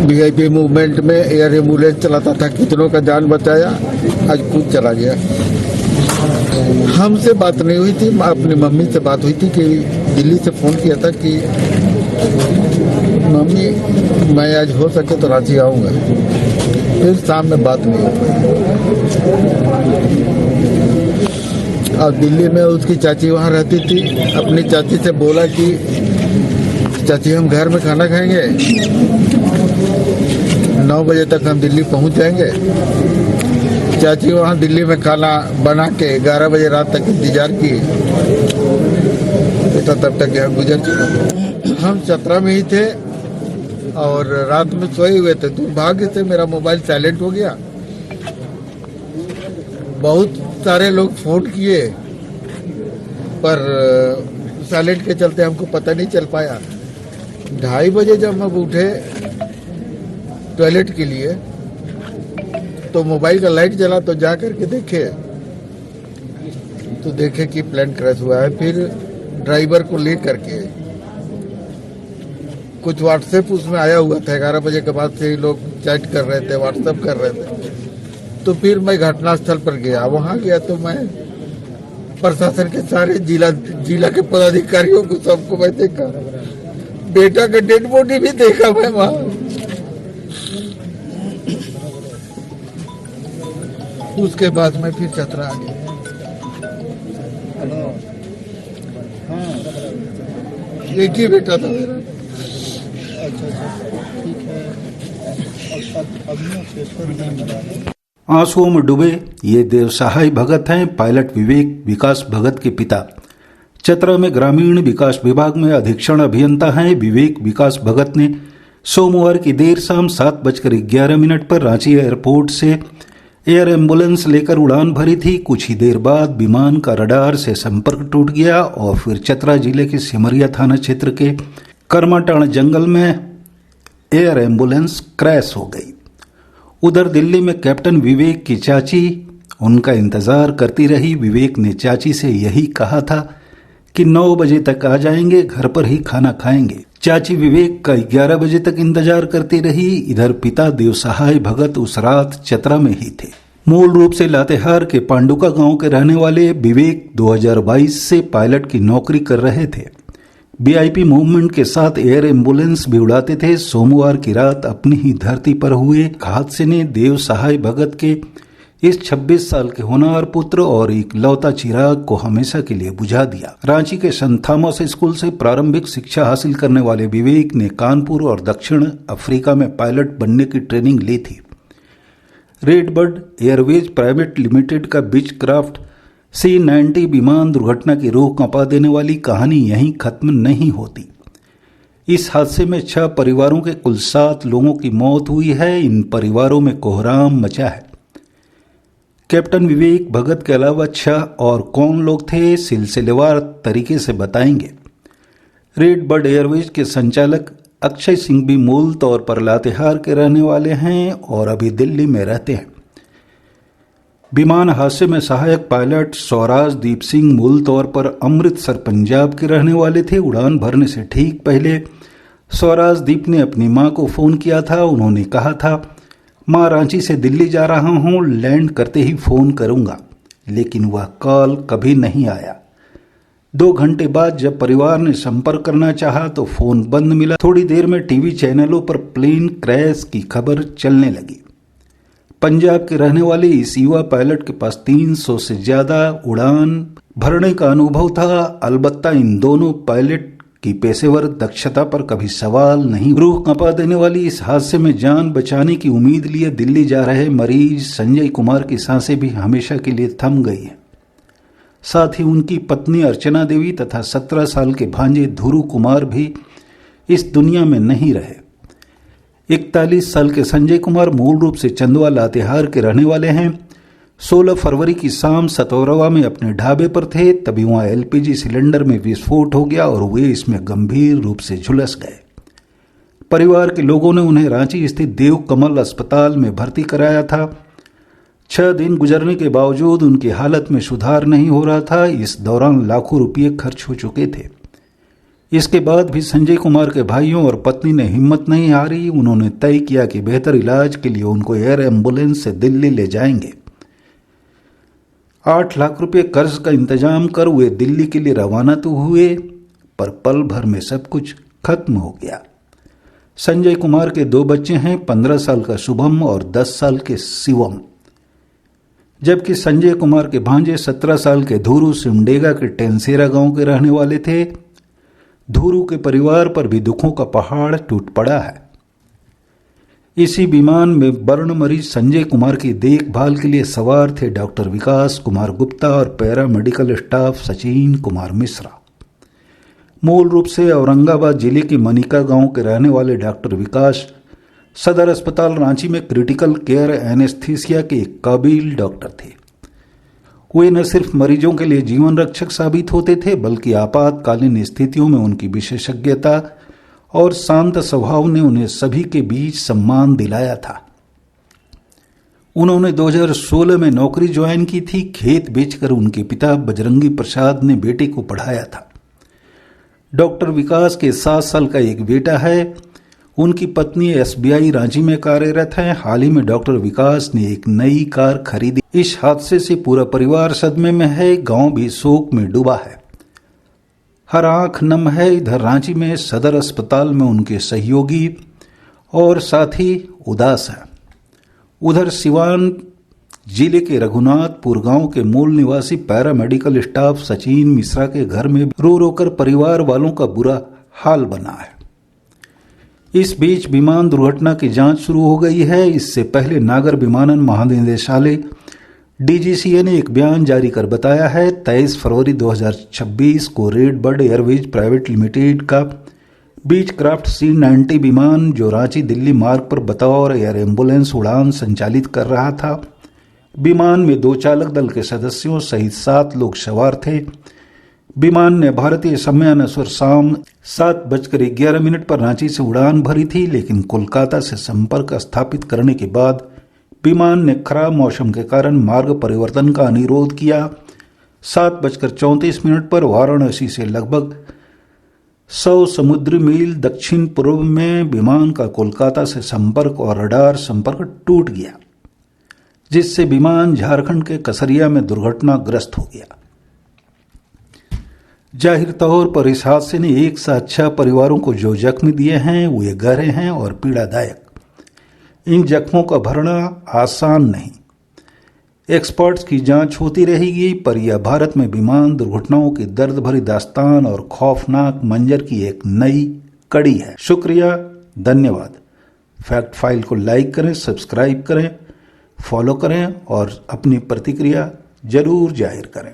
VIP movement में air ambulance चलाता था, कितनों का जान बचाया, आज खुद चला गया। हमसे बात नहीं हुई थी, अपनी मम्मी से बात हुई थी कि दिल्ली से फोन किया था कि मम्मी मैं आज हो सके तो रांची आऊँगा। फिर शाम में बात नहीं हो पाई। और दिल्ली में उसकी चाची वहाँ रहती थी, अपनी चाची से बोला कि चाची हम घर में खाना खाएंगे, 9 बजे तक हम दिल्ली पहुँच जाएंगे। चाची वहाँ दिल्ली में खाना बना के 11 बजे रात तक इंतजार किए, बेटा तब तक यहाँ गुजर चुका। हम चतरा में ही थे और रात में सोए हुए थे। दुर्भाग्य से मेरा मोबाइल साइलेंट हो गया। बहुत सारे लोग फोन किए पर साइलेंट के चलते हमको पता नहीं चल पाया। 2:30 बजे जब हम उठे टॉयलेट के लिए तो मोबाइल का लाइट जला, तो जा करके देखे कि प्लेन क्रैश हुआ है। फिर ड्राइवर को ले करके कुछ व्हाट्सएप उसमें आया हुआ था, 11 बजे के बाद से लोग चैट कर रहे थे, व्हाट्सएप कर रहे थे। तो फिर मैं घटनास्थल पर गया। वहां गया तो मैं प्रशासन के सारे जिला के पदाधिकारियों को सबको मैं देखा, बेटा का डेड बॉडी भी देखा मैं वहां। उसके बाद मैं फिर चतरा आ गया। एक ही बेटा था मेरा। आंसुओं में डूबे ये देवसहाय भगत हैं पायलट विवेक विकास भगत के पिता। चतरा में ग्रामीण विकास विभाग में अधीक्षण अभियंता हैं विवेक विकास भगत ने सोमवार की देर शाम 7:11 पर रांची एयरपोर्ट से एयर एम्बुलेंस लेकर उड़ान भरी थी। कुछ ही देर बाद विमान का रडार से संपर्क टूट गया और फिर चतरा जिले के सिमरिया थाना क्षेत्र के करमाटाण जंगल में एयर एम्बुलेंस क्रैश हो गई। उधर दिल्ली में कैप्टन विवेक की चाची उनका इंतजार करती रही। विवेक ने चाची से यही कहा था कि 9 बजे तक आ जाएंगे, घर पर ही खाना खाएंगे। चाची विवेक का 11 बजे तक इंतजार करती रही। इधर पिता देवसहाय भगत उस रात चतरा में ही थे। मूल रूप से लातेहार के पांडुका गांव के रहने वाले विवेक 2022 से पायलट की नौकरी कर रहे थे। वीआईपी मूवमेंट के साथ एयर एम्बुलेंस भी उड़ाते थे। सोमवार की रात अपनी ही धरती पर हुए हादसे ने देवसहाय भगत के इस 26 साल के होनहार पुत्र और एक लौता चिराग को हमेशा के लिए बुझा दिया। रांची के संत थॉमस स्कूल से प्रारंभिक शिक्षा हासिल करने वाले विवेक ने कानपुर और दक्षिण अफ्रीका में पायलट बनने की ट्रेनिंग ली थी। रेडबर्ड एयरवेज प्राइवेट लिमिटेड का बीचक्राफ्ट C-90 विमान दुर्घटना की रूह कांपा देने वाली कहानी यहीं खत्म नहीं होती। इस हादसे में 6 परिवारों के कुल 7 लोगों की मौत हुई है। इन परिवारों में कोहराम मचा है। कैप्टन विवेक भगत के अलावा 6 और कौन लोग थे, सिलसिलेवार तरीके से बताएंगे। रेड बर्ड एयरवेज के संचालक अक्षय सिंह भी मूल तौर पर लातेहार के रहने वाले हैं और अभी दिल्ली में रहते हैं। विमान हादसे में सहायक पायलट स्वराज दीप सिंह मूल तौर पर अमृतसर पंजाब के रहने वाले थे। उड़ान भरने से ठीक पहले स्वराज दीप ने अपनी मां को फोन किया था। उन्होंने कहा था, मां रांची से दिल्ली जा रहा हूं, लैंड करते ही फोन करूंगा, लेकिन वह कॉल कभी नहीं आया। 2 घंटे बाद जब परिवार ने संपर्क करना चाहा तो फोन बंद मिला। थोड़ी देर में टीवी चैनलों पर प्लेन क्रैश की खबर चलने लगी। पंजाब के रहने वाले इस युवा पायलट के पास 300 से ज्यादा उड़ान भरने का अनुभव था। अलबत्ता इन दोनों पायलट की पेशेवर दक्षता पर कभी सवाल नहीं। रूह कंपा देने वाली इस हादसे में जान बचाने की उम्मीद लिए दिल्ली जा रहे मरीज संजय कुमार की सांसें भी हमेशा के लिए थम गई हैं। साथ ही उनकी पत्नी अर्चना देवी तथा 17 साल के भांजे ध्रुव कुमार भी इस दुनिया में नहीं रहे। 41 साल के संजय कुमार मूल रूप से चंदवा लातेहार के रहने वाले हैं। 16 फरवरी की शाम सतौरवा में अपने ढाबे पर थे, तभी वहां LPG सिलेंडर में विस्फोट हो गया और वे इसमें गंभीर रूप से झुलस गए। परिवार के लोगों ने उन्हें रांची स्थित देव कमल अस्पताल में भर्ती कराया था। 6 दिन गुजरने के बावजूद उनकी हालत में सुधार नहीं हो रहा था। इस दौरान लाखों रुपये खर्च हो चुके थे। इसके बाद भी संजय कुमार के भाइयों और पत्नी ने हिम्मत नहीं हारी। उन्होंने तय किया कि बेहतर इलाज के लिए उनको एयर एम्बुलेंस से दिल्ली ले जाएंगे। 8 लाख रुपए कर्ज का इंतजाम कर वे दिल्ली के लिए रवाना तो हुए, पर पल भर में सब कुछ खत्म हो गया। संजय कुमार के 2 बच्चे हैं, 15 साल का शुभम और 10 साल के शिवम, जबकि संजय कुमार के भांजे 17 साल के धुरू सिमडेगा के टेंसेरा गांव के रहने वाले थे। धुरू के परिवार पर भी दुखों का पहाड़ टूट पड़ा है। इसी विमान में बर्न मरीज संजय कुमार की देखभाल के लिए सवार थे डॉक्टर विकास कुमार गुप्ता और para medical staff Sachin Kumar Mishra. मूल रूप से औरंगाबाद जिले के मनिका गांव के रहने वाले डॉक्टर विकास सदर अस्पताल रांची में क्रिटिकल केयर एनेस्थीसिया के एक काबिल डॉक्टर थे। वे न सिर्फ मरीजों के लिए जीवन रक्षक साबित होते थे, बल्कि आपातकालीन स्थितियों में उनकी विशेषज्ञता और शांत स्वभाव ने उन्हें सभी के बीच सम्मान दिलाया था। उन्होंने 2016 में नौकरी ज्वाइन की थी। खेत बेचकर उनके पिता बजरंगी प्रसाद ने बेटे को पढ़ाया था। डॉक्टर विकास के 7 साल का एक बेटा है। उनकी पत्नी SBI रांची में कार्यरत है। हाल ही में डॉक्टर विकास ने एक नई कार खरीदी। इस हादसे से पूरा परिवार सदमे में है। गांव भी शोक में डूबा है। हर आंख नम है। इधर रांची में सदर अस्पताल में उनके सहयोगी और साथी उदास हैं। उधर सिवान जिले के रघुनाथपुर गांव के मूल निवासी para medical staff Sachin Mishra के घर में रो रोकर परिवार वालों का बुरा हाल बना है। इस बीच विमान दुर्घटना की जांच शुरू हो गई है। इससे पहले नागर विमानन महानिदेशालय DGCA ने एक बयान जारी कर बताया है 23 फरवरी 2026 को red bird Airways private limited का बीच क्राफ्ट C-90 विमान जो रांची दिल्ली मार्ग पर बतौर एयर एम्बुलेंस उड़ान संचालित कर रहा था। विमान में 2 चालक दल के सदस्यों सहित 7 लोग सवार थे। विमान ने भारतीय समयानुसार शाम 7:11 पर रांची से उड़ान भरी थी, लेकिन कोलकाता से संपर्क स्थापित करने के बाद विमान ने खराब मौसम के कारण मार्ग परिवर्तन का अनुरोध किया। 7:34 पर वाराणसी से लगभग 100 समुद्री मील दक्षिण पूर्व में विमान का कोलकाता से संपर्क और रडार संपर्क टूट गया, जिससे विमान झारखंड के कसरिया में दुर्घटनाग्रस्त हो गया। जाहिर तौर पर इस हादसे ने एक साथ 6 परिवारों को जो जख्म दिए हैं वे गहरे हैं और पीड़ादायक। इन जख्मों का भरना आसान नहीं। एक्सपर्ट्स की जांच होती रहेगी, पर यह भारत में विमान दुर्घटनाओं की दर्द भरी दास्तान और खौफनाक मंजर की एक नई कड़ी है। शुक्रिया, धन्यवाद। फैक्ट फाइल को लाइक करें, सब्सक्राइब करें, फॉलो करें और अपनी प्रतिक्रिया जरूर जाहिर करें।